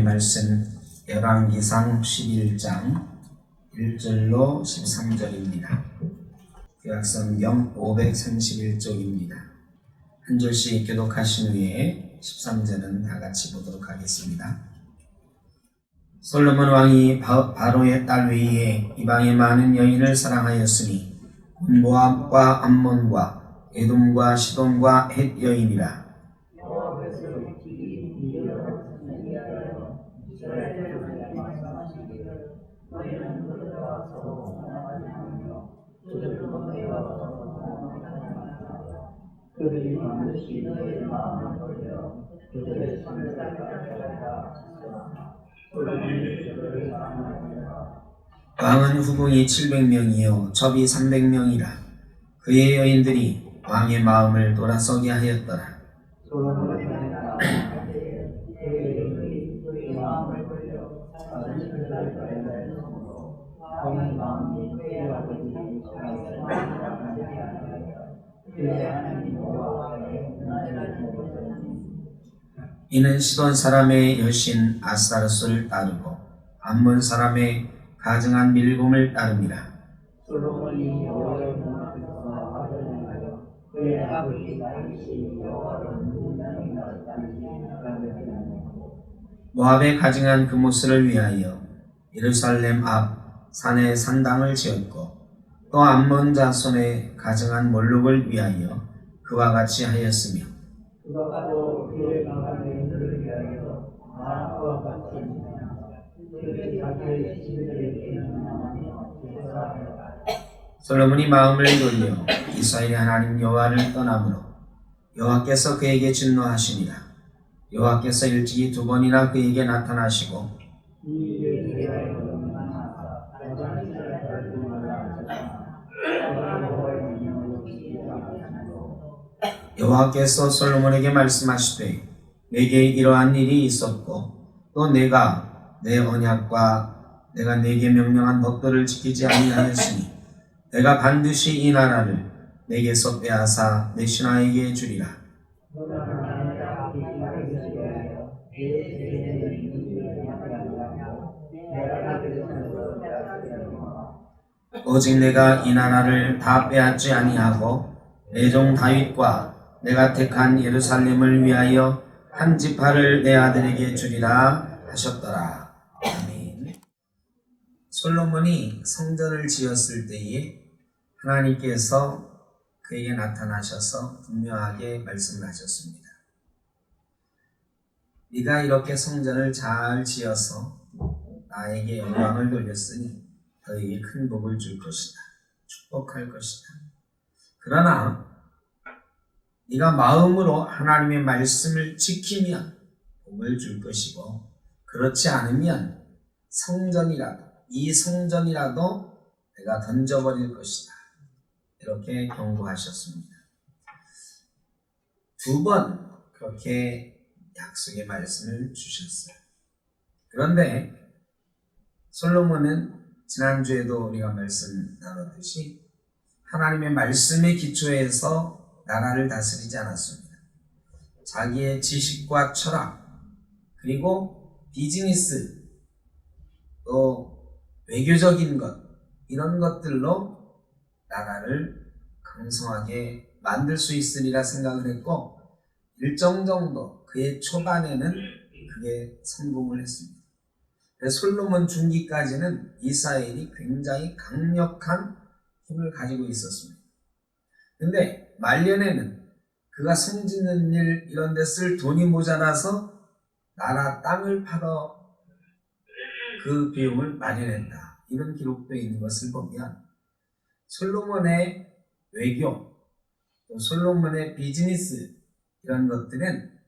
하나님의 말씀 열왕기상 11장 1절로 13절입니다. 구약성경 531쪽입니다. 한 절씩 교독하신 후에 13절은 다 같이 보도록 하겠습니다. 솔로몬 왕이 바로의 딸 외에 이방의 많은 여인을 사랑하였으니 모압과 암몬과 에돔과 시돈과 헷 여인이라. 그들이 반드시 너의 마음을 돌려 그들의 손을 닦아내라. 왕은 후궁이 700명이요 첩이 300명이라. 그의 여인들이 왕의 마음을 돌아서게 하였더라. 이는 시돈 사람의 여신 아스타로스를 따르고 암몬 사람의 가증한 밀곰을 따릅니다. 솔로몬이 여호와의 눈앞에서 아들을 낳아 그의 아버지 다윗이 여호와를 눈물나게 낳았다는 모압의 가증한 그모스를 위하여 예루살렘 앞 산에 산당을 지었고 또 암몬 자손의 가증한 몰록을 위하여 그와 같이 하였으며 그가 또 그의 강한 여인들을 위하여 마라와 같이 그들의 자기의 신들에게 명령하며 제사하였다. 솔로몬이 마음을 돌려 이스라엘의 하나님 여호와를 떠나므로 여호와께서 그에게 진노하시니라. 여호와께서 일찍이 2번이나 그에게 나타나시고 여호와께서 솔로몬에게 말씀하시되 내게 이러한 일이 있었고 또 내가 내 언약과 내가 내게 명령한 법도를 지키지 아니하였으니 내가 반드시 이 나라를 내게서 빼앗아 내 신하에게 주리라. 오직 내가 이 나라를 다 빼앗지 아니하고 내 종 다윗과 내가 택한 예루살렘을 위하여 한 지파를 내 아들에게 주리라 하셨더라. 아멘. 솔로몬이 성전을 지었을 때에 하나님께서 그에게 나타나셔서 분명하게 말씀을 하셨습니다. 네가 이렇게 성전을 잘 지어서 나에게 영광을 돌렸으니 너에게 큰 복을 줄 것이다. 축복할 것이다. 그러나 네가 마음으로 하나님의 말씀을 지키면 복을 줄 것이고 그렇지 않으면 이 성전이라도 내가 던져버릴 것이다. 이렇게 경고하셨습니다. 2번 그렇게 약속의 말씀을 주셨어요. 그런데 솔로몬은 지난주에도 우리가 말씀 나눴듯이 하나님의 말씀에 기초해서 나라를 다스리지 않았습니다. 자기의 지식과 철학 그리고 비즈니스 또 외교적인 것 이런 것들로 나라를 강성하게 만들 수 있으리라 생각을 했고 일정 정도 그의 초반에는 그게 성공을 했습니다. 솔로몬 중기까지는 이스라엘이 굉장히 강력한 힘을 가지고 있었습니다. 근데 말년에는 그가 성짓는 일 이런 데 쓸 돈이 모자라서 나라 땅을 팔아 그 비용을 마련했다. 이런 기록도 있는 것을 보면 솔로몬의 외교, 또 솔로몬의 비즈니스 이런 것들은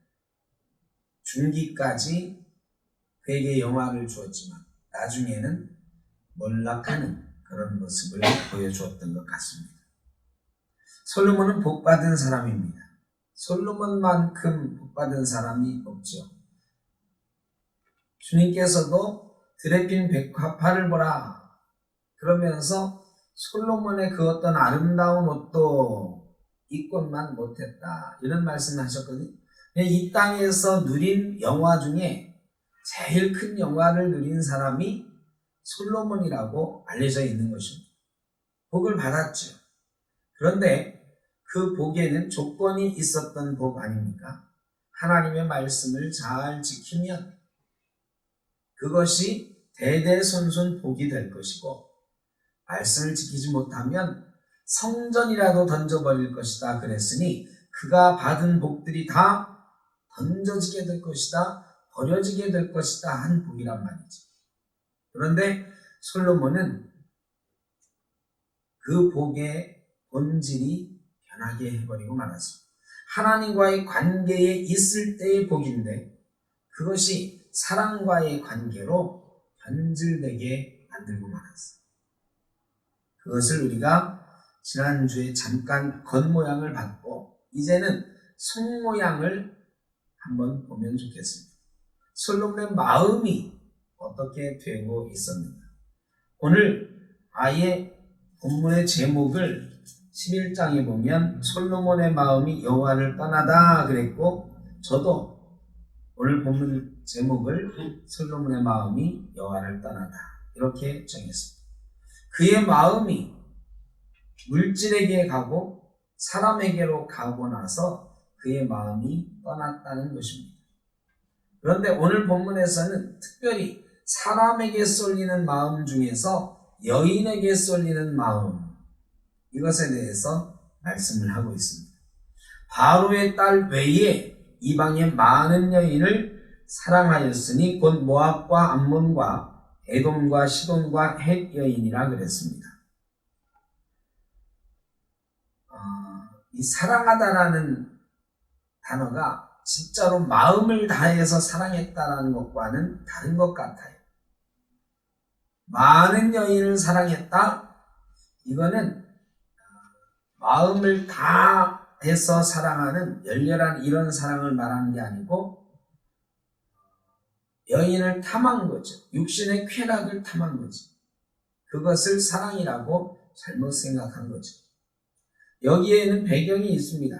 중기까지 그에게 영화를 주었지만 나중에는 몰락하는 그런 모습을 보여주었던 것 같습니다. 솔로몬은 복받은 사람입니다. 솔로몬만큼 복받은 사람이 없죠. 주님께서도 드레핀 백화파를 보라 그러면서 솔로몬의 그 어떤 아름다운 옷도 입고만 못했다 이런 말씀을 하셨거든요. 이 땅에서 누린 영화 중에 제일 큰 영화를 누린 사람이 솔로몬이라고 알려져 있는 것입니다. 복을 받았죠. 그런데 그 복에는 조건이 있었던 복 아닙니까? 하나님의 말씀을 잘 지키면 그것이 대대손손 복이 될 것이고, 말씀을 지키지 못하면 성전이라도 던져버릴 것이다 그랬으니 그가 받은 복들이 다 던져지게 될 것이다, 버려지게 될 것이다 한 복이란 말이지. 그런데 솔로몬은 그 복의 본질이 변하게 해버리고 말았습니다. 하나님과의 관계에 있을 때의 복인데 그것이 사랑과의 관계로 변질되게 만들고 말았어요. 그것을 우리가 지난주에 잠깐 겉모양을 봤고 이제는 속모양을 한번 보면 좋겠습니다. 솔로몬의 마음이 어떻게 되고 있었는가. 오늘 아예 본문의 제목을 11장에 보면 솔로몬의 마음이 여호와를 떠나다 그랬고, 저도 오늘 본문 제목을 솔로몬의 마음이 여호와를 떠나다 이렇게 정했습니다. 그의 마음이 물질에게 가고 사람에게로 가고 나서 그의 마음이 떠났다는 것입니다. 그런데 오늘 본문에서는 특별히 사람에게 쏠리는 마음 중에서 여인에게 쏠리는 마음, 이것에 대해서 말씀을 하고 있습니다. 바로의 딸 외에 이방의 많은 여인을 사랑하였으니 곧 모압과 암몬과 에돔과 시돈과 헷 여인이라 그랬습니다. 이 사랑하다라는 단어가 진짜로 마음을 다해서 사랑했다라는 것과는 다른 것 같아요. 많은 여인을 사랑했다? 이거는 마음을 다해서 사랑하는 열렬한 이런 사랑을 말하는 게 아니고 여인을 탐한 거죠. 육신의 쾌락을 탐한 거죠. 그것을 사랑이라고 잘못 생각한 거죠. 여기에는 배경이 있습니다.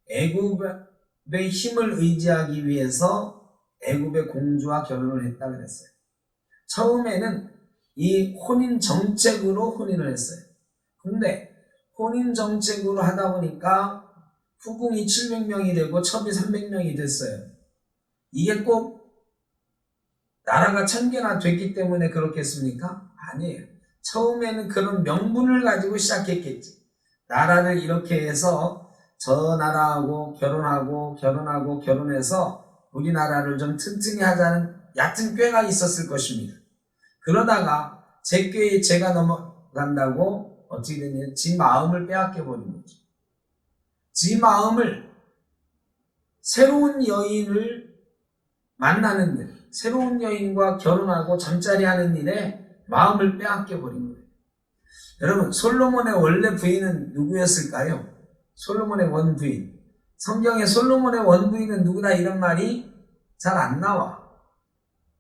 애굽의 힘을 의지하기 위해서 애굽의 공주와 결혼을 했다 그랬어요. 처음에는 이 혼인 정책으로 혼인을 했어요. 그런데 혼인 정책으로 하다 보니까 후궁이 700명이 되고 첩이 300명이 됐어요. 이게 꼭 나라가 1000개나 됐기 때문에 그렇겠습니까? 아니에요. 처음에는 그런 명분을 가지고 시작했겠지. 나라를 이렇게 해서 저 나라하고 결혼해서 우리나라를 좀 튼튼히 하자는 얕은 꾀가 있었을 것입니다. 그러다가 제 꾀에 제가 넘어간다고 어떻게 됐냐, 지 마음을 빼앗겨 버린 거죠. 지 마음을 새로운 여인을 만나는 일, 새로운 여인과 결혼하고 잠자리 하는 일에 마음을 빼앗겨 버린 거예요. 여러분, 솔로몬의 원래 부인은 누구였을까요? 솔로몬의 원부인. 성경에 솔로몬의 원부인은 누구다 이런 말이 잘 안 나와.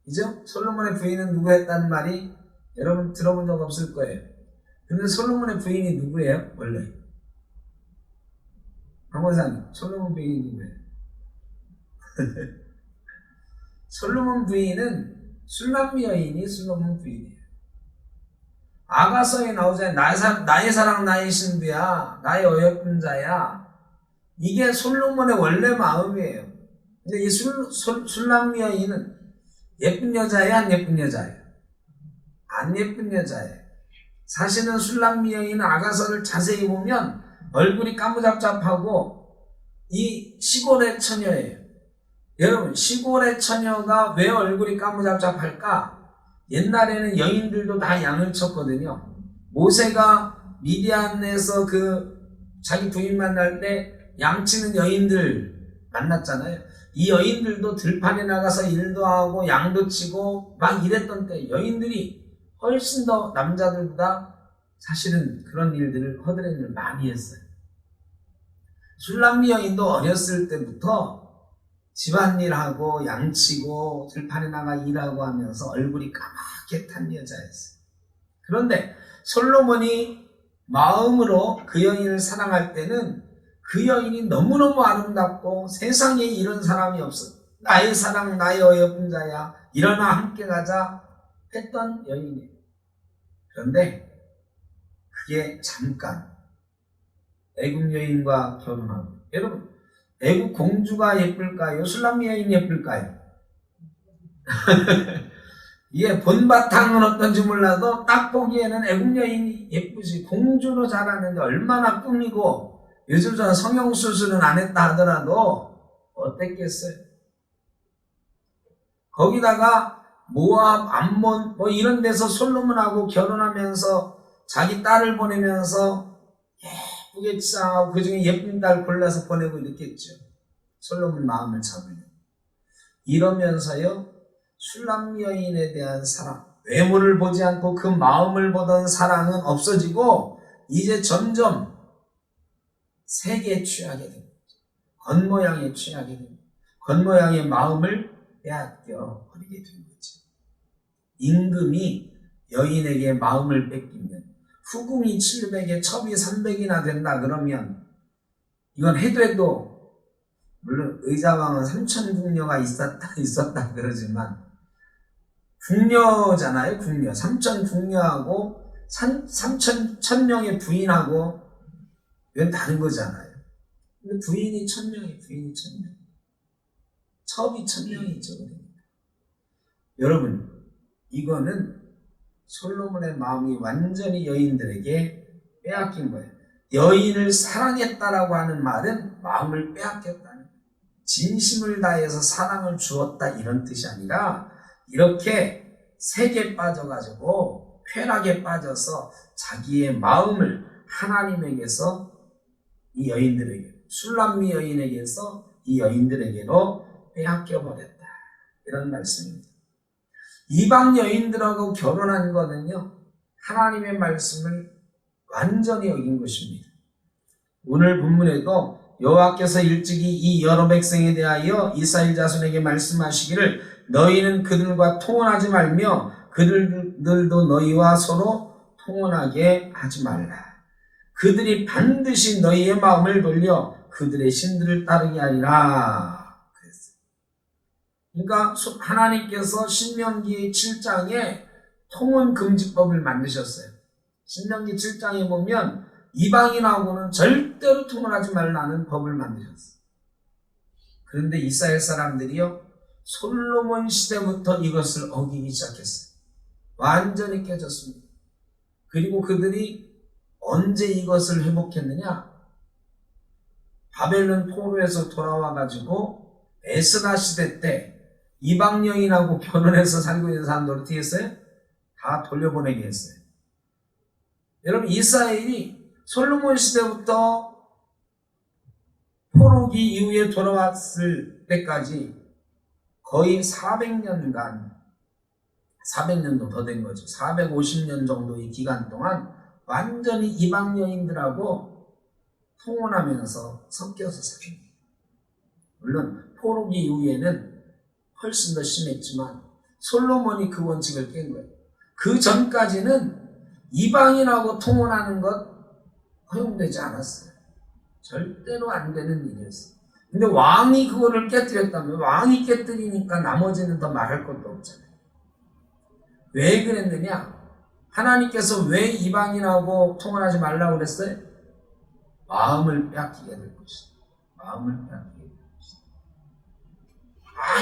그죠? 솔로몬의 부인은 누구였다는 말이 여러분 들어본 적 없을 거예요. 근데 솔로몬의 부인이 누구예요? 원래? 강원사님, 솔로몬 부인이 누구예요? 솔로몬 부인은 술람미 여인이 솔로몬 부인이에요. 아가서에 나오잖아요. 나의 사랑 나의 신부야, 나의 어여쁜 자야. 이게 솔로몬의 원래 마음이에요. 근데 이 술람미 여인은 예쁜 여자예요, 안 예쁜 여자예요? 안 예쁜 여자예요. 사실은 술람미 여인은 아가서를 자세히 보면 얼굴이 까무잡잡하고 이 시골의 처녀예요. 여러분, 시골의 처녀가 왜 얼굴이 까무잡잡할까? 옛날에는 여인들도 다 양을 쳤거든요. 모세가 미디안에서 자기 부인 만날 때 양치는 여인들 만났잖아요. 이 여인들도 들판에 나가서 일도 하고 양도 치고 막 이랬던 때 여인들이 훨씬 더 남자들보다 사실은 그런 일들을 허드렛 일을 많이 했어요. 술람미 여인도 어렸을 때부터 집안일하고 양치고 들판에 나가 일하고 하면서 얼굴이 까맣게 탄 여자였어요. 그런데 솔로몬이 마음으로 그 여인을 사랑할 때는 그 여인이 너무너무 아름답고 세상에 이런 사람이 없어. 나의 사랑, 나의 어여쁜 자야, 일어나 함께 가자 했던 여인이에요. 그런데 그게 잠깐 애국 여인과 결혼하고, 여러분 애국 공주가 예쁠까요? 술람미 여인이 예쁠까요? 이게 본바탕은 어떤지 몰라도 딱 보기에는 애국 여인이 예쁘지. 공주로 자라는데 얼마나 꾸미고, 요즘 저는 성형수술은 안 했다 하더라도 어땠겠어요? 거기다가 모압, 암몬 뭐 이런 데서 솔로몬하고 결혼하면서 자기 딸을 보내면서 예쁘게 치장하고 그중에 예쁜 딸 골라서 보내고 이랬겠죠. 솔로몬 마음을 잡으려. 이러면서요, 술람 여인에 대한 사랑, 외모를 보지 않고 그 마음을 보던 사랑은 없어지고 이제 점점 색에 취하게 됩니다. 겉모양에 취하게 됩니다. 겉모양의 마음을 빼앗겨 버리게 된 거죠. 임금이 여인에게 마음을 뺏기면 후궁이 700에 첩이 300이나 된다 그러면, 이건 해도 물론 의자왕은 3000궁녀가 있었다 그러지만 궁녀잖아요. 궁녀 3000궁녀하고 1000명의 부인하고 이건 다른 거잖아요. 근데 부인이 1000명이 부인이 1000명, 첩이 1000명이죠. 여러분, 이거는 솔로몬의 마음이 완전히 여인들에게 빼앗긴 거예요. 여인을 사랑했다라고 하는 말은 마음을 빼앗겼다는 거예요. 진심을 다해서 사랑을 주었다 이런 뜻이 아니라, 이렇게 색에 빠져가지고 쾌락에 빠져서 자기의 마음을 하나님에게서 이 여인들에게, 술람미 여인에게서 이 여인들에게로 빼앗겨버렸다 이런 말씀입니다. 이방 여인들하고 결혼한 거는요, 하나님의 말씀을 완전히 어긴 것입니다. 오늘 본문에도 여호와께서 일찍이 이 여러 백성에 대하여 이스라엘 자손에게 말씀하시기를 너희는 그들과 통혼하지 말며 그들도 너희와 서로 통혼하게 하지 말라. 그들이 반드시 너희의 마음을 돌려 그들의 신들을 따르게 하리라. 그러니까 하나님께서 신명기 7장에 통혼금지법을 만드셨어요. 신명기 7장에 보면 이방인하고는 절대로 통혼하지 말라는 법을 만드셨어요. 그런데 이스라엘 사람들이요, 솔로몬 시대부터 이것을 어기기 시작했어요. 완전히 깨졌습니다. 그리고 그들이 언제 이것을 회복했느냐? 바벨론 포로에서 돌아와가지고 에스라 시대 때 이방 여인하고 결혼해서 살고 있는 사람들 어떻게 했어요? 다 돌려보내게 했어요. 여러분, 이스라엘이 솔로몬 시대부터 포로기 이후에 돌아왔을 때까지 거의 400년간, 400년도 더 된 거죠. 450년 정도의 기간 동안 완전히 이방 여인들하고 통혼하면서 섞여서 살았습니다. 물론 포로기 이후에는 훨씬 더 심했지만 솔로몬이 그 원칙을 깬 거예요. 그 전까지는 이방인하고 통혼하는 것 허용되지 않았어요. 절대로 안 되는 일이었어요. 근데 왕이 그거를 깨뜨렸다면, 왕이 깨뜨리니까 나머지는 더 말할 것도 없잖아요. 왜 그랬느냐? 하나님께서 왜 이방인하고 통혼하지 말라고 그랬어요? 마음을 빼앗기게 될 것이다. 마음을 빼앗기게 될 것이다.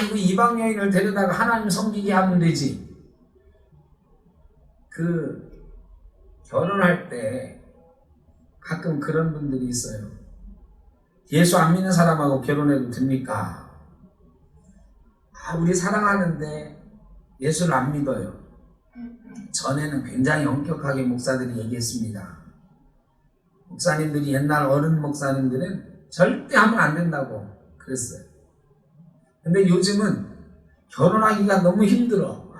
이거 이방 여인을 데려다가 하나님 섬기게 하면 되지. 결혼할 때 가끔 그런 분들이 있어요. 예수 안 믿는 사람하고 결혼해도 됩니까? 우리 사랑하는데 예수를 안 믿어요. 전에는 굉장히 엄격하게 목사들이 얘기했습니다. 목사님들이, 옛날 어른 목사님들은 절대 하면 안 된다고 그랬어요. 근데 요즘은 결혼하기가 너무 힘들어.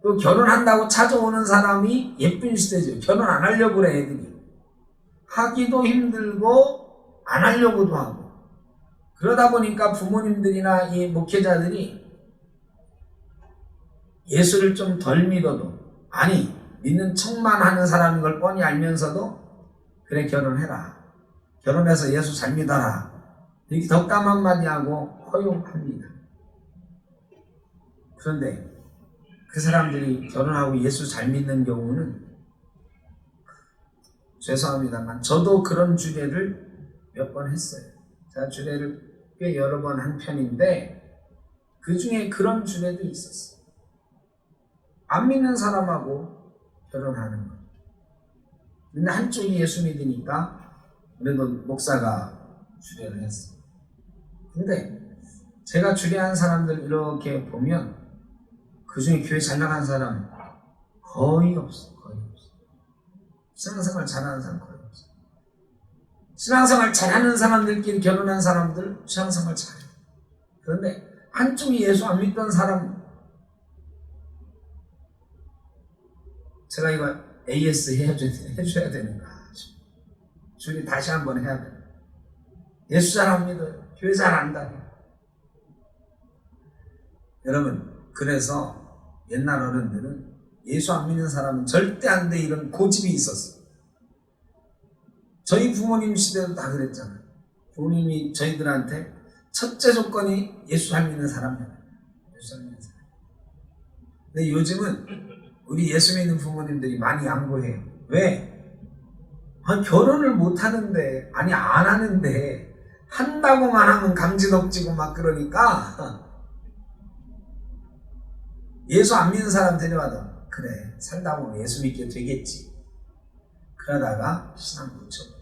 또 결혼한다고 찾아오는 사람이 예쁜 시대죠. 결혼 안 하려고 그래, 애들이. 하기도 힘들고 안 하려고도 하고. 그러다 보니까 부모님들이나 이 목회자들이 예수를 좀 덜 믿어도, 아니 믿는 척만 하는 사람인 걸 뻔히 알면서도 그래 결혼해라, 결혼해서 예수 잘 믿어라, 이렇게 덕담 한마디 하고 허용합니다. 그런데 그 사람들이 결혼하고 예수 잘 믿는 경우는 죄송합니다만 저도 그런 주례를 몇 번 했어요. 제가 주례를 꽤 여러 번 한 편인데 그 중에 그런 주례도 있었어요. 안 믿는 사람하고 결혼하는 거. 근데 한쪽이 예수 믿으니까 그래도 목사가 주례를 했어요. 근데 제가 주례한 사람들 이렇게 보면 그 중에 교회 잘 나간 사람 거의 없어. 신앙생활 잘하는 사람 거의 없어. 신앙생활 잘하는 사람들끼리 결혼한 사람들 신앙생활 잘해. 그런데 한쪽이 예수 안 믿던 사람, 제가 이거 AS 해줘야 되는가 주님 다시 한번 해야 돼. 예수 잘 안 믿어요. 교회 잘 안 다녀. 여러분, 그래서 옛날 어른들은 예수 안 믿는 사람은 절대 안 돼 이런 고집이 있었어요. 저희 부모님 시대도 다 그랬잖아요. 부모님이 저희들한테 첫째 조건이 예수 잘 믿는 사람이에요. 예수 잘 믿는 사람. 근데 요즘은 우리 예수 믿는 부모님들이 많이 양보해요. 왜? 결혼을 못 하는데, 아니 안 하는데 한다고만 하면 감지덕지고 막 그러니까 예수 안 믿는 사람 데려와도 그래 살다 보면 예수 믿게 되겠지. 그러다가 신앙 놓쳐버려요.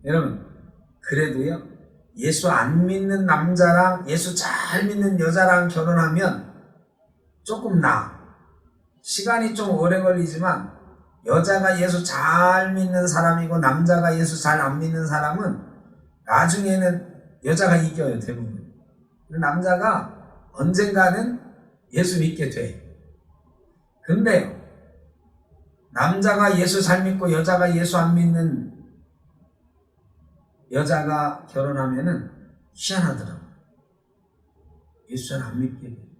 여러분, 그래도요 예수 안 믿는 남자랑 예수 잘 믿는 여자랑 결혼하면 조금 나아. 시간이 좀 오래 걸리지만 여자가 예수 잘 믿는 사람이고 남자가 예수 잘 안 믿는 사람은 나중에는 여자가 이겨요. 대부분. 남자가 언젠가는 예수 믿게 돼. 근데 남자가 예수 잘 믿고 여자가 예수 안 믿는 여자가 결혼하면은 희한하더라고. 예수 잘 안 믿게 돼.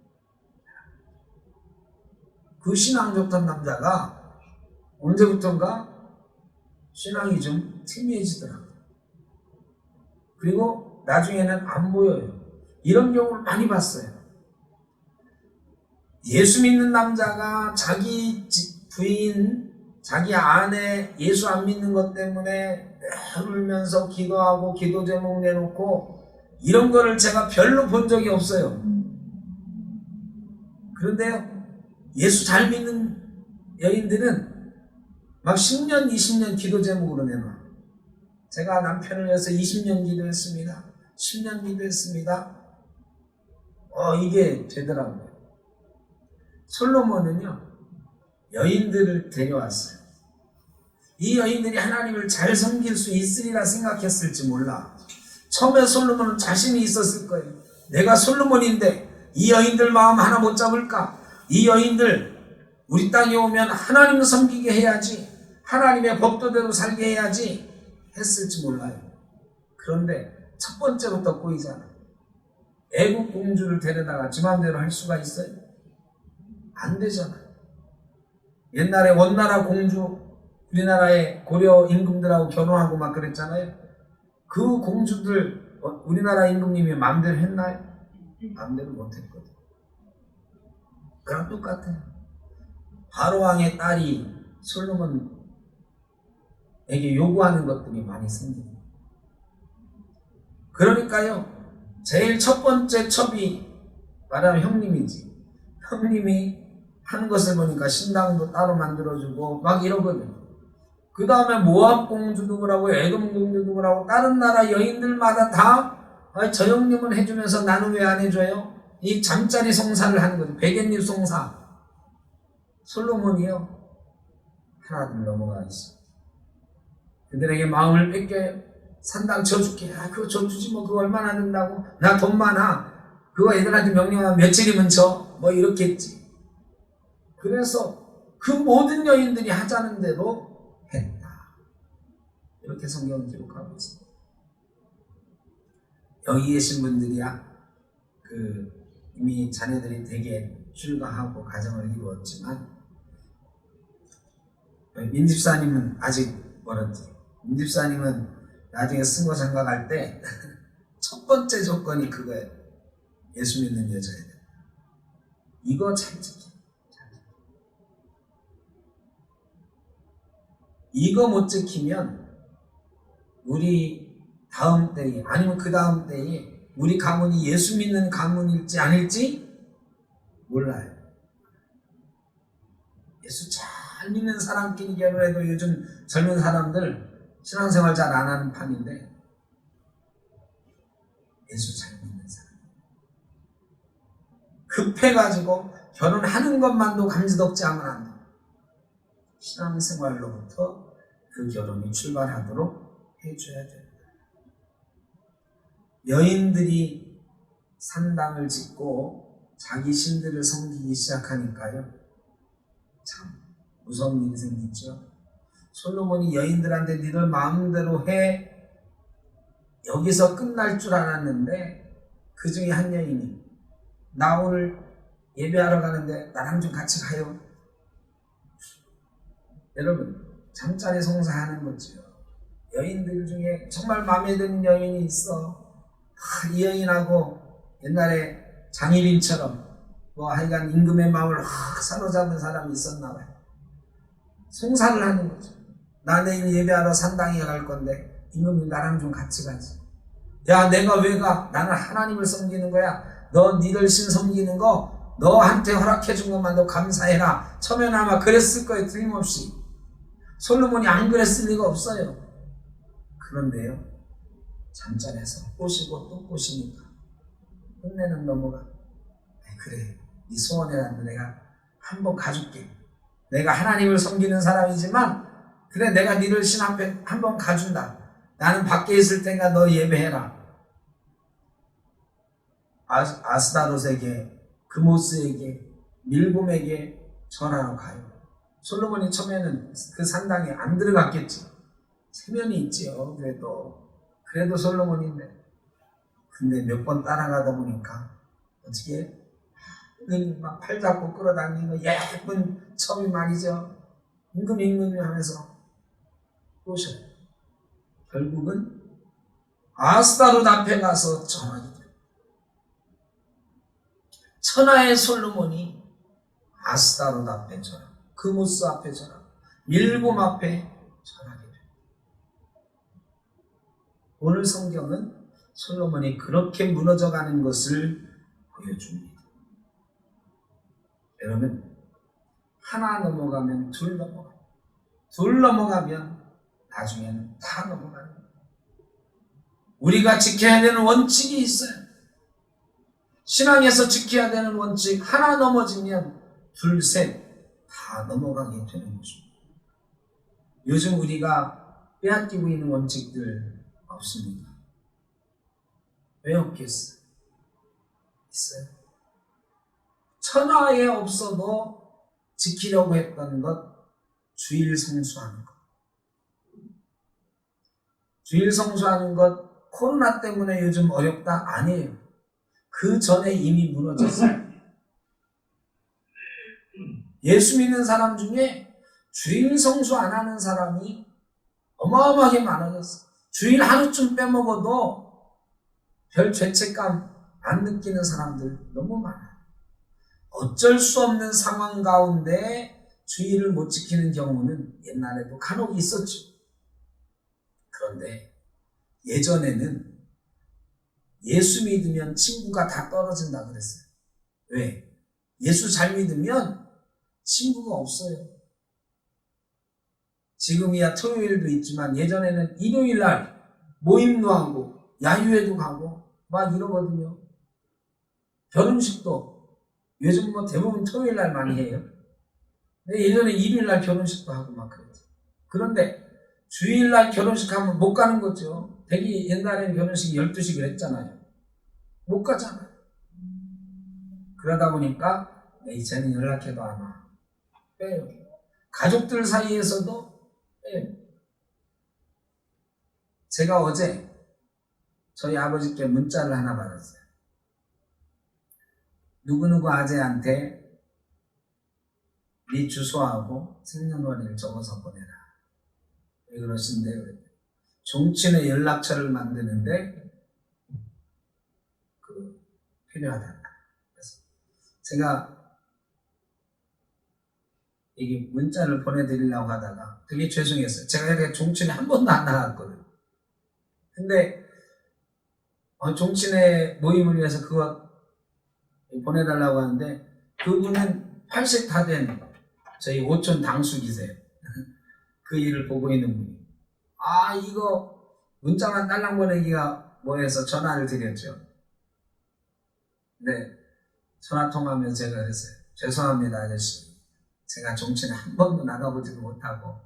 그 신앙 좋던 남자가 언제부턴가 신앙이 좀 희미해지더라고. 그리고 나중에는 안 보여요. 이런 경우를 많이 봤어요. 예수 믿는 남자가 자기 부인, 자기 아내 예수 안 믿는 것 때문에 울면서 기도하고 기도 제목 내놓고 이런 거를 제가 별로 본 적이 없어요. 그런데 예수 잘 믿는 여인들은 막 10년, 20년 기도 제목으로 내놔. 제가 남편을 위해서 20년 기도했습니다. 10년 기도했습니다. 이게 되더라고요. 솔로몬은요, 여인들을 데려왔어요. 이 여인들이 하나님을 잘 섬길 수 있으리라 생각했을지 몰라. 처음에 솔로몬은 자신이 있었을 거예요. 내가 솔로몬인데 이 여인들 마음 하나 못 잡을까? 이 여인들 우리 땅에 오면 하나님을 섬기게 해야지, 하나님의 법도대로 살게 해야지 했을지 몰라요. 그런데 첫 번째부터 꼬이잖아. 애국 공주를 데려다가 지 맘대로 할 수가 있어요? 안 되잖아. 옛날에 원나라 공주, 우리나라의 고려 임금들하고 결혼하고 막 그랬잖아요. 그 공주들 우리나라 임금님이 마음대로 했나요? 마음대로 못했거든. 그랑 똑같아요. 바로왕의 딸이 솔로몬에게 요구하는 것들이 많이 생깁니다. 그러니까요, 제일 첫 번째 첩이 말하면 형님이지. 형님이 하는 것을 보니까 신당도 따로 만들어주고 막 이러거든. 그 다음에 모압 공주도 그러고 에돔 공주도 그러고 다른 나라 여인들마다 다 저 형님은 해주면서 나는 왜 안 해줘요? 이 잠자리 성사를 하는 거죠. 백엔잎 성사. 솔로몬이요, 하나둘 넘어가 있어. 그들에게 마음을 뺏겨 산당 져줄게. 그거 져주지 뭐. 그거 얼마나 된다고. 나 돈 많아. 그거 애들한테 명령하면 며칠이면 져. 뭐 이렇게 했지. 그래서 그 모든 여인들이 하자는 대로 했다. 이렇게 성경은 기록하고 있습니다. 여기 계신 분들이야 이미 자녀들이 되게 출가하고 가정을 이루었지만 민집사님은 아직 멀었지. 민집사님은 나중에 승고 장가 갈 때 첫 번째 조건이 그거예요. 예수 믿는 여자야 돼. 이거 잘 지켜. 이거 못 지키면 우리 다음 때에 아니면 그 다음 때에 우리 가문이 예수 믿는 가문일지 아닐지 몰라요. 예수 잘 믿는 사람끼리 결혼해도 요즘 젊은 사람들 신앙생활 잘 안 하는 판인데 예수 잘 믿는 사람 급해가지고 결혼하는 것만도 감지덕지 하면 안 돼요. 신앙생활로부터 그 결혼이 출발하도록 해줘야 됩니다. 여인들이 산당을 짓고 자기 신들을 섬기기 시작하니까요. 참 무서운 일이 생기죠. 솔로몬이 여인들한테 니들 마음대로 해 여기서 끝날 줄 알았는데 그 중에 한 여인이 나 오늘 예배하러 가는데 나랑 좀 같이 가요. 여러분 잠자리 송사하는 거죠. 여인들 중에 정말 마음에 드는 여인이 있어. 이 여인하고 옛날에 장희빈처럼 뭐 하여간 임금의 마음을 확 사로잡은 사람이 있었나 봐요. 송사를 하는 거죠. 나 내일 예배하러 산당에 갈 건데 임금이 나랑 좀 같이 가지. 야 내가 왜 가? 나는 하나님을 섬기는 거야. 너 니들 신 섬기는 거 너한테 허락해 준 것만 너 감사해라. 처음에는 아마 그랬을 거예요. 틀림없이. 솔로몬이 안 그랬을 리가 없어요. 그런데요 잠자리에서 꼬시고 또 꼬시니까 끝내는 넘어가. 그래 네 소원이라도 내가 한번 가줄게. 내가 하나님을 섬기는 사람이지만 그래 내가 니를 신 앞에 한번 가준다. 나는 밖에 있을 테니까 너 예배해라. 아스다롯에게 그모스에게 밀곰에게 전하러 가요. 솔로몬이 처음에는 그 산당에 안 들어갔겠지. 체면이 있지요. 그래도 솔로몬인데. 근데 몇 번 따라가다 보니까 어떻게 막 팔 잡고 끌어당기는 예쁜 첩이 말이죠. 임금이 하면서 꼬셔요. 결국은 아스다롯 앞에 가서 전하게 돼요. 천하의 솔로몬이 아스다롯 앞에 전하, 그모스 앞에 전하, 밀곰 앞에 전하게 돼요. 오늘 성경은 솔로몬이 그렇게 무너져가는 것을 보여줍니다. 여러분 하나 넘어가면 둘 넘어가요. 둘 넘어가면 나중에는 다 넘어가는 거예요. 우리가 지켜야 되는 원칙이 있어요. 신앙에서 지켜야 되는 원칙 하나 넘어지면 둘, 셋 다 넘어가게 되는 것입니다. 요즘 우리가 빼앗기고 있는 원칙들 없습니까? 왜 없겠어요? 있어요. 천하에 없어도 지키려고 했던 것 주일 성수하는 것. 주일 성수하는 것 코로나 때문에 요즘 어렵다? 아니에요. 그 전에 이미 무너졌어요. 예수 믿는 사람 중에 주일 성수 안 하는 사람이 어마어마하게 많아졌어요. 주일 하루쯤 빼먹어도 별 죄책감 안 느끼는 사람들 너무 많아요. 어쩔 수 없는 상황 가운데 주일을 못 지키는 경우는 옛날에도 간혹 있었죠. 그런데 예전에는 예수 믿으면 친구가 다 떨어진다 그랬어요. 왜? 예수 잘 믿으면 친구가 없어요. 지금이야 토요일도 있지만 예전에는 일요일날 모임도 하고 야유회도 가고 막 이러거든요. 결혼식도 요즘 뭐 대부분 토요일날 많이 해요. 예전에 일요일날 결혼식도 하고 막 그랬죠. 그런데 주일날 결혼식 하면 못 가는 거죠. 되게 옛날에는 결혼식이 12시 그랬잖아요. 못 가잖아요. 그러다 보니까 이제는 연락해도 안 와. 빼요. 가족들 사이에서도 빼요. 제가 어제 저희 아버지께 문자를 하나 받았어요. 누구누구 아재한테 네 주소하고 생년월일 적어서 보내라. 왜 그러신데요? 종친의 연락처를 만드는데 필요하다. 그래서 제가 이게 문자를 보내드리려고 하다가 되게 죄송했어요. 제가 이렇게 종친에 한 번도 안 나갔거든요. 근데 종친회 모임을 위해서 그거 보내달라고 하는데 그분은 80 다 된 저희 오촌 당숙이세요. 그 일을 보고 있는 분이 이거 문자만 딸랑 보내기가 뭐해서 전화를 드렸죠. 네, 전화 통화하면서 제가 그랬어요. 죄송합니다 아저씨, 제가 종친에 한 번도 나가보지도 못하고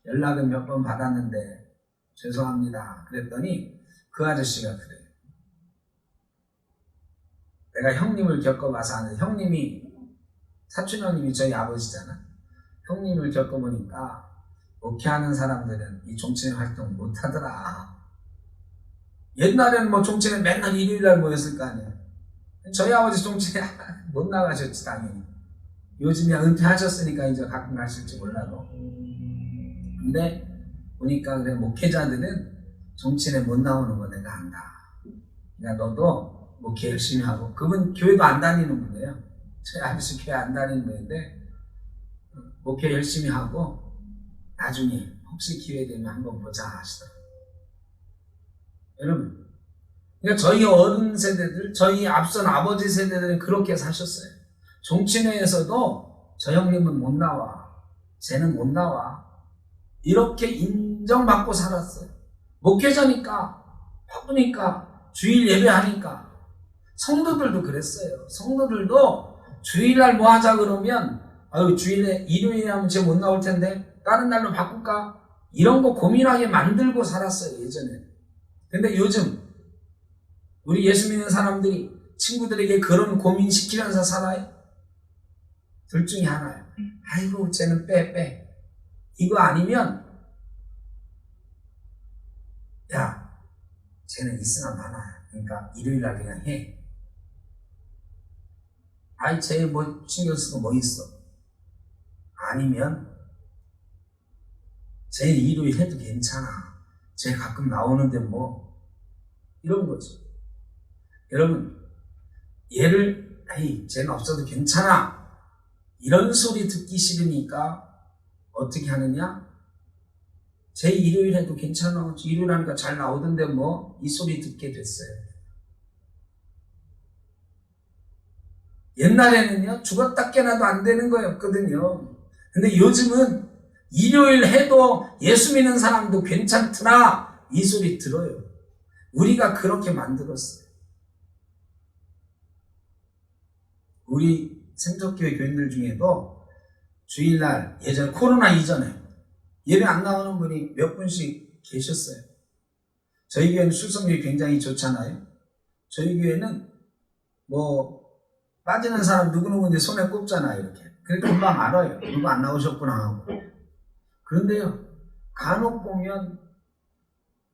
연락은 몇 번 받았는데 죄송합니다. 그랬더니 그 아저씨가 그래요. 내가 형님을 겪어봐서 아는, 형님이 사촌 형님이 저희 아버지잖아. 형님을 겪어보니까 목회하는 사람들은 이 종친회 활동 못하더라. 옛날에는 뭐 종친회 맨날 일요일날 모였을 거 아니에요. 저희 아버지 종친회 못 나가셨지 당연히. 요즘에 은퇴하셨으니까 이제 가끔 가실지 몰라도. 근데 보니까 그래, 목회자들은 종친회 못 나오는 거 내가 안다. 그러니까 너도 목회 열심히 하고. 그분 교회도 안 다니는 분이에요. 저희 아저씨 교회 안 다니는 분인데 목회 열심히 하고 나중에 혹시 기회 되면 한번 보자 하시더라고요. 여러분, 그러니까 저희 어른 세대들, 저희 앞선 아버지 세대들은 그렇게 사셨어요. 종친회에서도 저 형님은 못 나와, 쟤는 못 나와, 이렇게 인정받고 살았어요. 목회자니까, 바쁘니까, 주일 예배하니까. 성도들도 그랬어요. 성도들도 주일날 뭐 하자 그러면 주일에 일요일에 하면 쟤 못 나올 텐데 다른 날로 바꿀까? 이런 거 고민하게 만들고 살았어요 예전에. 근데 요즘 우리 예수 믿는 사람들이 친구들에게 그런 고민 시키면서 살아요? 둘 중에 하나예요. 아이고 쟤는 빼 이거 아니면 야 쟤는 있으나 마나, 그러니까 일요일날 그냥 해. 아이 쟤 뭐 신경 쓰고 뭐 있어. 아니면 쟤 일요일 해도 괜찮아, 쟤 가끔 나오는데 뭐, 이런 거죠. 여러분, 얘를 쟤는 없어도 괜찮아 이런 소리 듣기 싫으니까 어떻게 하느냐? 쟤 일요일 해도 괜찮아, 일요일 하니까 잘 나오던데 뭐, 이 소리 듣게 됐어요. 옛날에는요 죽었다 깨나도 안 되는 거였거든요. 근데 요즘은 일요일 해도 예수 믿는 사람도 괜찮더라 이 소리 들어요. 우리가 그렇게 만들었어요. 우리 생적교회 교인들 중에도 주일날 예전 코로나 이전에 예배 안 나오는 분이 몇 분씩 계셨어요. 저희 교회는 출석률이 굉장히 좋잖아요. 저희 교회는 뭐 빠지는 사람 누구누구인지 손에 꼽잖아요 이렇게. 그래 금방 알아요 누구 안 나오셨구나 하고. 그런데요 간혹 보면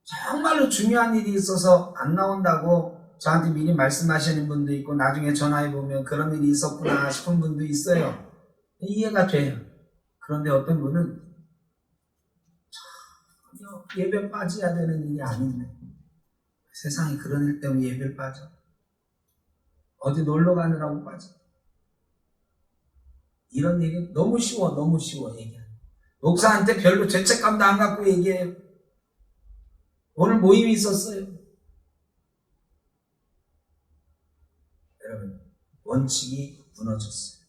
정말로 중요한 일이 있어서 안 나온다고 저한테 미리 말씀하시는 분도 있고 나중에 전화해보면 그런 일이 있었구나 싶은 분도 있어요. 이해가 돼요. 그런데 어떤 분은 전혀 예배 빠져야 되는 일이 아닌데 세상에 그런 일 때문에 예배를 빠져. 어디 놀러 가느라고 빠져. 이런 얘기 너무 쉬워 얘기하는. 목사한테 별로 죄책감도 안 갖고 얘기해요. 오늘 모임이 있었어요. 여러분, 원칙이 무너졌어요.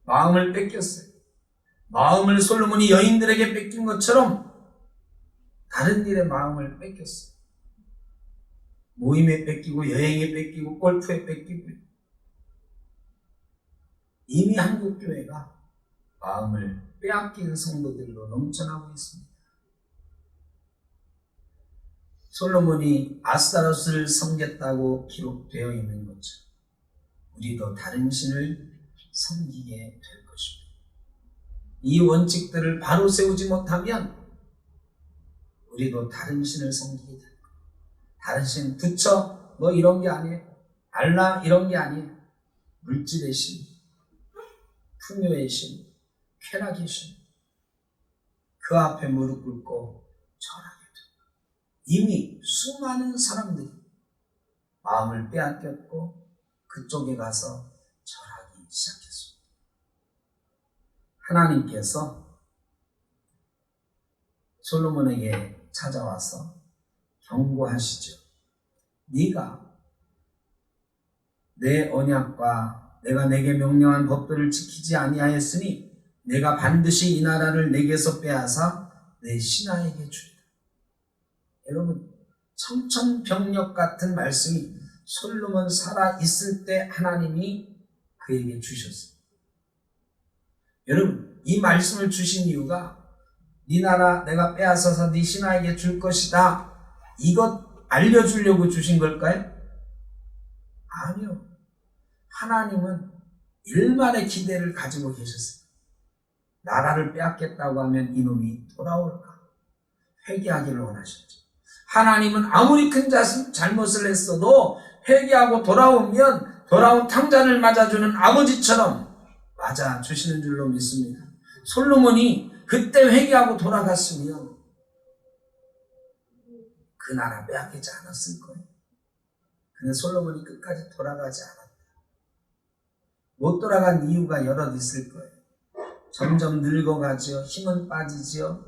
마음을 뺏겼어요. 마음을 솔로몬이 여인들에게 뺏긴 것처럼 다른 일에 마음을 뺏겼어요. 모임에 뺏기고 여행에 뺏기고 골프에 뺏기고. 이미 한국교회가 마음을 빼앗긴 성도들로 넘쳐나고 있습니다. 솔로몬이 아스타로스를 섬겼다고 기록되어 있는 것처럼 우리도 다른 신을 섬기게 될 것입니다. 이 원칙들을 바로 세우지 못하면 우리도 다른 신을 섬기게 될 거예요. 다른 신, 부처 뭐 이런 게 아니에요. 알라 이런 게 아니에요. 물질의 신, 풍요의 신, 쾌락의 신, 그 앞에 무릎 꿇고 절하게 됩니다. 이미 수많은 사람들이 마음을 빼앗겼고 그쪽에 가서 절하기 시작했습니다. 하나님께서 솔로몬에게 찾아와서 경고하시죠. 네가 내 언약과 내가 내게 명령한 법들을 지키지 아니하였으니 내가 반드시 이 나라를 내게서 빼앗아 내 신하에게 주리라. 여러분, 청천벽력 같은 말씀이 솔로몬 살아 있을 때 하나님이 그에게 주셨어요. 여러분, 이 말씀을 주신 이유가 네 나라 내가 빼앗아서 네 신하에게 줄 것이다, 이것 알려주려고 주신 걸까요? 아니요. 하나님은 일말의 기대를 가지고 계셨어요. 나라를 빼앗겠다고 하면 이놈이 돌아올까? 회개하기를 원하셨죠. 하나님은 아무리 큰 잘못을 했어도 회개하고 돌아오면 돌아온 탕자를 맞아주는 아버지처럼 맞아주시는 줄로 믿습니다. 솔로몬이 그때 회개하고 돌아갔으면 그 나라 빼앗기지 않았을 거예요. 근데 솔로몬이 끝까지 돌아가지 않았다. 못 돌아간 이유가 여럿 있을 거예요. 점점 늙어가지요. 힘은 빠지지요.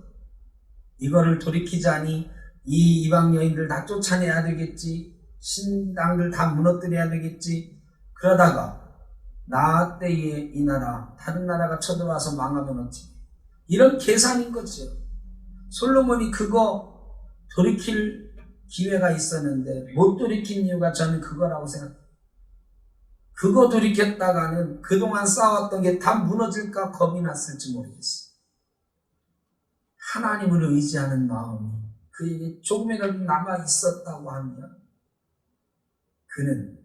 이거를 돌이키자니 이 이방 여인들 다 쫓아내야 되겠지. 신당들 다 무너뜨려야 되겠지. 그러다가 나 때에 이 나라 다른 나라가 쳐들어와서 망하면 어찌, 이런 계산인 거죠. 솔로몬이 그거 돌이킬 기회가 있었는데 못 돌이킨 이유가 저는 그거라고 생각해요. 그거 돌이켰다가는 그동안 쌓았던 게 다 무너질까 겁이 났을지 모르겠어요. 하나님을 의지하는 마음이 그에게 조금이라도 남아 있었다고 하면 그는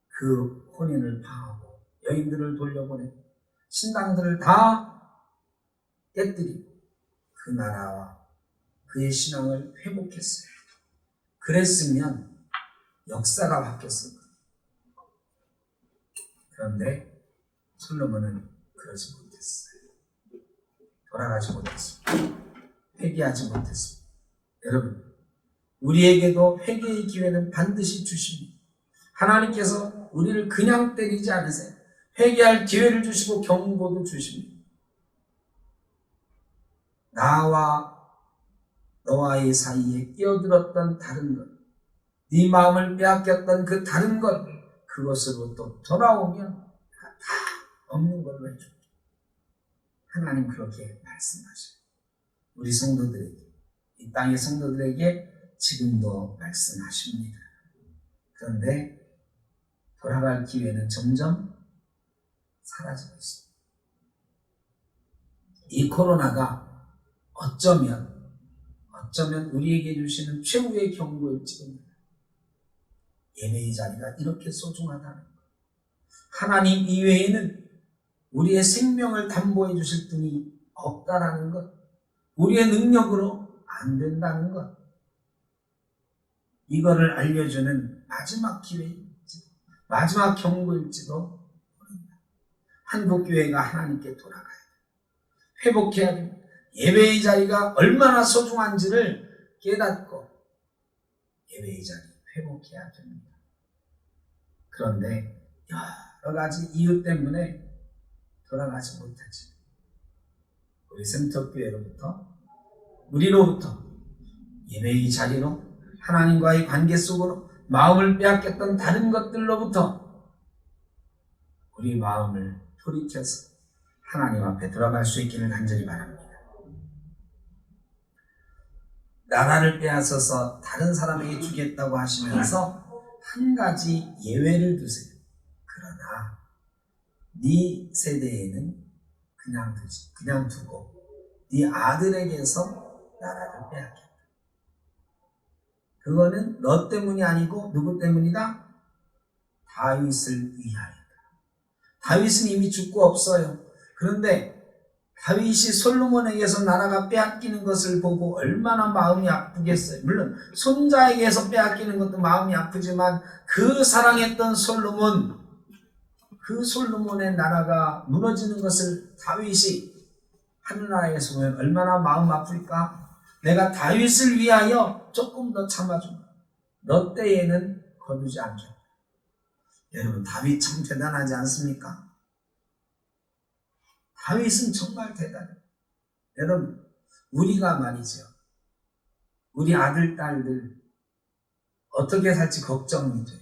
그 혼인을 파하고 여인들을 돌려보내고 신당들을 다 깨뜨리고 그 나라와 그의 신앙을 회복했어요. 그랬으면 역사가 바뀌었을 거예요. 그런데 솔로몬은 그러지 못했어요. 돌아가지 못했습니다. 회개하지 못했습니다. 여러분, 우리에게도 회개의 기회는 반드시 주십니다. 하나님께서 우리를 그냥 때리지 않으세요. 회개할 기회를 주시고 경고도 주십니다. 나와 너와의 사이에 끼어들었던 다른 것, 네 마음을 빼앗겼던 그 다른 것, 그것으로부터 돌아오면 다 없는 걸로 해줍니다. 하나님 그렇게 말씀하셔요. 우리 성도들에게, 이 땅의 성도들에게 지금도 말씀하십니다. 그런데 돌아갈 기회는 점점 사라지고 있습니다. 이 코로나가 어쩌면 우리에게 주시는 최후의 경고일지도 모릅니다. 예배의 자리가 이렇게 소중하다는 것, 하나님 이외에는 우리의 생명을 담보해 주실 분이 없다라는 것, 우리의 능력으로 안 된다는 것, 이거를 알려주는 마지막 기회일지도, 마지막 경고일지도 모릅니다. 한국교회가 하나님께 돌아가야 돼요. 회복해야 됩니다. 예배의 자리가 얼마나 소중한지를 깨닫고 예배의 자리 회복해야 됩니다. 그런데 여러 가지 이유 때문에 돌아가지 못하지. 우리 센터교회로부터, 우리로부터 예배의 자리로, 하나님과의 관계 속으로 마음을 빼앗겼던 다른 것들로부터 우리 마음을 돌이켜서 하나님 앞에 돌아갈 수 있기를 간절히 바랍니다. 나라를 빼앗아서 다른 사람에게 주겠다고 하시면서 한 가지 예외를 두세요. 그러나 네 세대에는 그냥 두고 네 아들에게서 나라를 빼앗겠다. 그거는 너 때문이 아니고 누구 때문이다? 다윗을 위하여다. 다윗은 이미 죽고 없어요. 그런데 다윗이 솔로몬에게서 나라가 빼앗기는 것을 보고 얼마나 마음이 아프겠어요. 물론 손자에게서 빼앗기는 것도 마음이 아프지만 그 사랑했던 솔로몬, 그 솔로몬의 나라가 무너지는 것을 다윗이 하늘나라에서 보면 얼마나 마음 아플까? 내가 다윗을 위하여 조금 더 참아준다. 너 때에는 거두지 않겠다. 여러분, 다윗 참 대단하지 않습니까? 다윗은 정말 대단해요. 여러분, 우리가 말이죠, 우리 아들, 딸들 어떻게 살지 걱정이 돼요.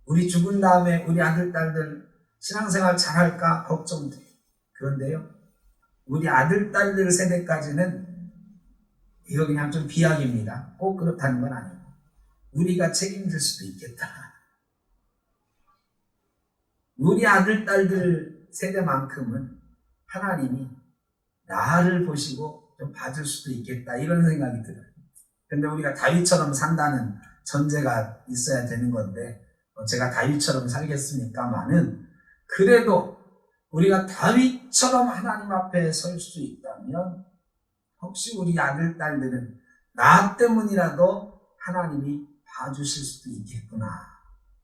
우리 죽은 다음에 우리 아들, 딸들 신앙생활 잘할까 걱정돼요. 그런데요, 우리 아들, 딸들 세대까지는 이거 그냥 좀 비약입니다. 꼭 그렇다는 건 아니고 우리가 책임질 수도 있겠다. 우리 아들, 딸들 세대만큼은 하나님이 나를 보시고 좀 봐줄 수도 있겠다, 이런 생각이 들어요. 근데 우리가 다윗처럼 산다는 전제가 있어야 되는 건데, 제가 다윗처럼 살겠습니까마는, 그래도 우리가 다윗처럼 하나님 앞에 설 수 있다면 혹시 우리 아들, 딸들은 나 때문이라도 하나님이 봐주실 수도 있겠구나,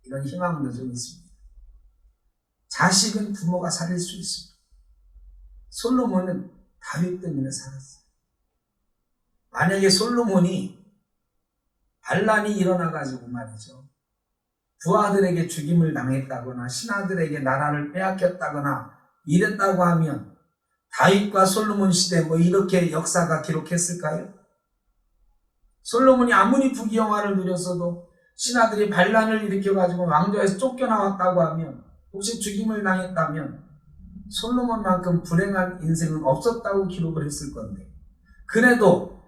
이런 희망도 좀 있습니다. 자식은 부모가 살릴 수 있습니다. 솔로몬은 다윗 때문에 살았어요. 만약에 솔로몬이 반란이 일어나가지고 말이죠, 부하들에게 죽임을 당했다거나 신하들에게 나라를 빼앗겼다거나 이랬다고 하면 다윗과 솔로몬 시대 이렇게 역사가 기록했을까요? 솔로몬이 아무리 부귀영화를 누렸어도 신하들이 반란을 일으켜가지고 왕조에서 쫓겨나왔다고 하면, 혹시 죽임을 당했다면 솔로몬만큼 불행한 인생은 없었다고 기록을 했을 건데, 그래도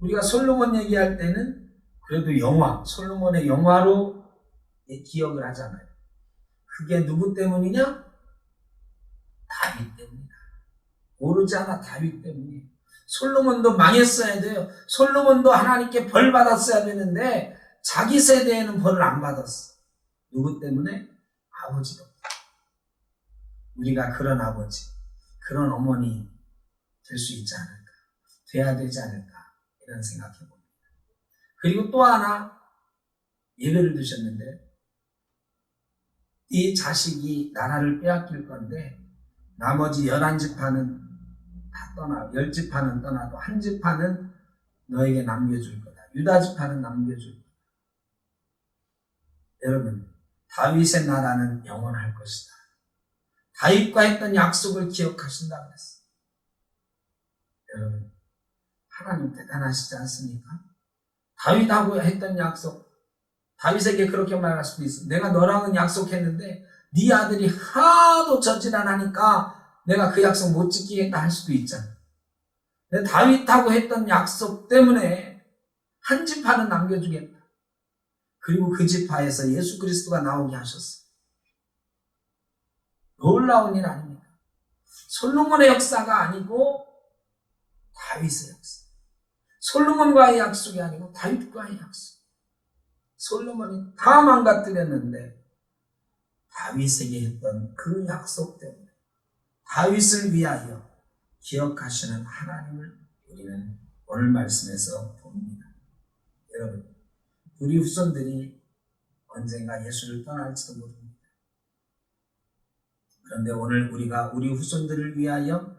우리가 솔로몬 얘기할 때는 그래도 솔로몬의 영화로 기억을 하잖아요. 그게 누구 때문이냐? 다윗 때문이다. 오르지 않아 다윗 때문이에요. 솔로몬도 망했어야 돼요. 솔로몬도 하나님께 벌 받았어야 되는데 자기 세대에는 벌을 안 받았어. 누구 때문에? 아버지 덕분에. 우리가 그런 아버지, 그런 어머니 될 수 있지 않을까, 돼야 되지 않을까, 이런 생각해 봅니다. 그리고 또 하나 예배를 드셨는데, 이 자식이 나라를 빼앗길 건데 나머지 11지파는 다 떠나, 10지파는 떠나도 한 지파는 너에게 남겨줄 거다. 유다 지파는 남겨줄 거다. 여러분, 다윗의 나라는 영원할 것이다. 다윗과 했던 약속을 기억하신다 그랬어요. 여러분, 하나님 대단하시지 않습니까? 다윗하고 했던 약속, 다윗에게 그렇게 말할 수도 있어. 내가 너랑은 약속했는데 네 아들이 하도 저질안하니까 내가 그 약속 못 지키겠다 할 수도 있잖아. 근데 다윗하고 했던 약속 때문에 한 지파는 남겨주겠다. 그리고 그 지파에서 예수 그리스도가 나오게 하셨어. 놀라운 일 아닙니까? 솔로몬의 역사가 아니고 다윗의 역사. 솔로몬과의 약속이 아니고 다윗과의 약속. 솔로몬이 다 망가뜨렸는데 다윗에게 했던 그 약속 때문에 다윗을 위하여 기억하시는 하나님을 우리는 오늘 말씀에서 봅니다. 여러분, 우리 후손들이 언젠가 예수를 떠날지도 모릅니다. 그런데 오늘 우리가 우리 후손들을 위하여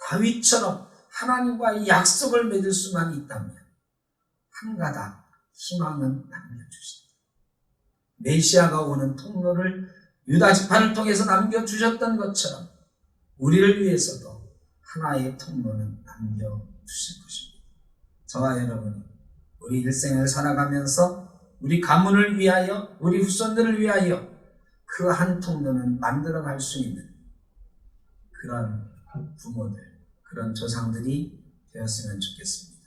다윗처럼 하나님과의 약속을 맺을 수만 있다면 한 가닥 희망은 남겨주신다. 메시아가 오는 통로를 유다 지파를 통해서 남겨주셨던 것처럼 우리를 위해서도 하나의 통로는 남겨주실 것입니다. 저와 여러분이 우리 일생을 살아가면서 우리 가문을 위하여, 우리 후손들을 위하여 그 한 통로는 만들어갈 수 있는 그런 부모들, 그런 조상들이 되었으면 좋겠습니다.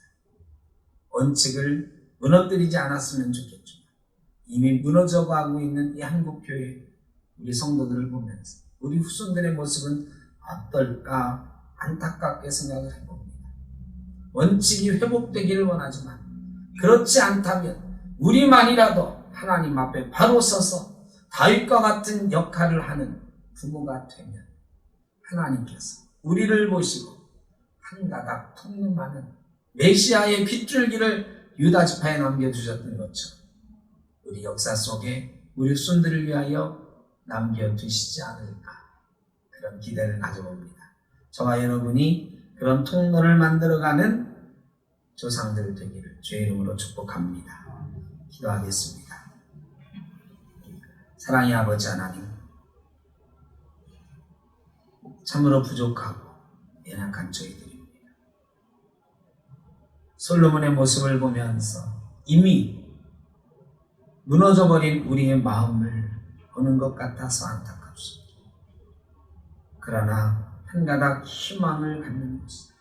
원칙을 무너뜨리지 않았으면 좋겠지만 이미 무너져가고 있는 이 한국교회 우리 성도들을 보면서 우리 후손들의 모습은 어떨까 안타깝게 생각을 해봅니다. 원칙이 회복되기를 원하지만 그렇지 않다면 우리만이라도 하나님 앞에 바로 서서 다윗과 같은 역할을 하는 부모가 되면 하나님께서 우리를 보시고 한 가닥 통로만은 메시아의 핏줄기를 유다 지파에 남겨주셨던 것처럼 우리 역사 속에 우리 후손들을 위하여 남겨두시지 않을까, 그런 기대를 가져봅니다. 저와 여러분이 그런 통로를 만들어가는 조상들 되기를 주의 이름으로 축복합니다. 기도하겠습니다. 사랑의 아버지 하나님, 참으로 부족하고 연약한 저희들입니다. 솔로몬의 모습을 보면서 이미 무너져버린 우리의 마음을 보는 것 같아서 안타깝습니다. 그러나 한 가닥 희망을 갖는 모습,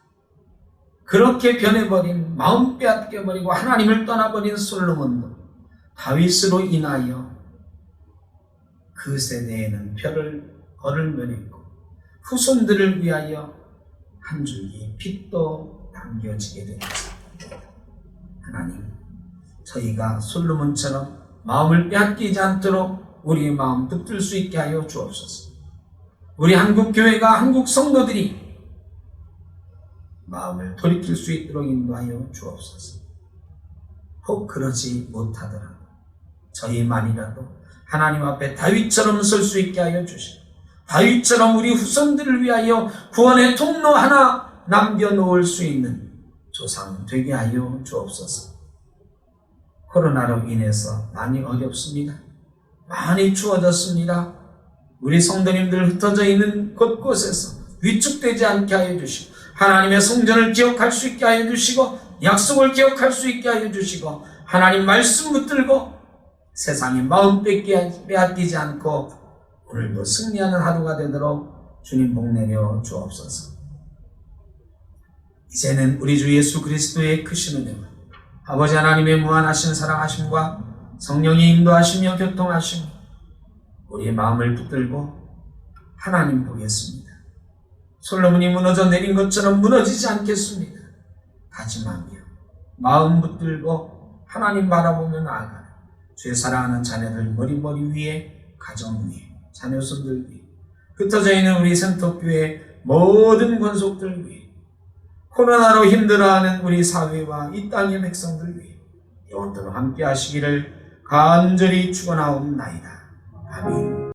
그렇게 변해버린, 마음 빼앗겨버리고 하나님을 떠나버린 솔로몬도 다윗으로 인하여 그 세대에는 별을 면했고 후손들을 위하여 한 줄기 빛도 남겨지게 되었습니다. 하나님, 저희가 솔로몬처럼 마음을 빼앗기지 않도록 우리의 마음 붙들 수 있게 하여 주옵소서. 우리 한국교회가, 한국 성도들이 마음을 돌이킬 수 있도록 인도하여 주옵소서. 혹 그러지 못하더라도 저희만이라도 하나님 앞에 다윗처럼 설 수 있게 하여 주시고, 다윗처럼 우리 후손들을 위하여 구원의 통로 하나 남겨놓을 수 있는 조상 되게 하여 주옵소서. 코로나로 인해서 많이 어렵습니다. 많이 추워졌습니다. 우리 성도님들 흩어져 있는 곳곳에서 위축되지 않게 하여 주시고, 하나님의 성전을 기억할 수 있게 하여 주시고, 약속을 기억할 수 있게 하여 주시고, 하나님 말씀 붙들고 세상에 마음 빼앗기지 않고 오늘도 승리하는 하루가 되도록 주님 복내려 주옵소서. 이제는 우리 주 예수 그리스도의 크신 은혜와 아버지 하나님의 무한하신 사랑하심과 성령의 인도하시며 교통하심, 우리의 마음을 붙들고 하나님 보겠습니다. 솔로몬이 무너져 내린 것처럼 무너지지 않겠습니다. 다짐하며 마음 붙들고 하나님 바라보며 나아가는 주의 사랑하는 자녀들 머리 위에, 가정 위에, 자녀손들 위에, 흩어져 있는 우리 센터교회 모든 권속들 위에, 코로나로 힘들어하는 우리 사회와 이 땅의 백성들 위해 영원토록 함께 하시기를 간절히 축원하옵나이다. 아멘.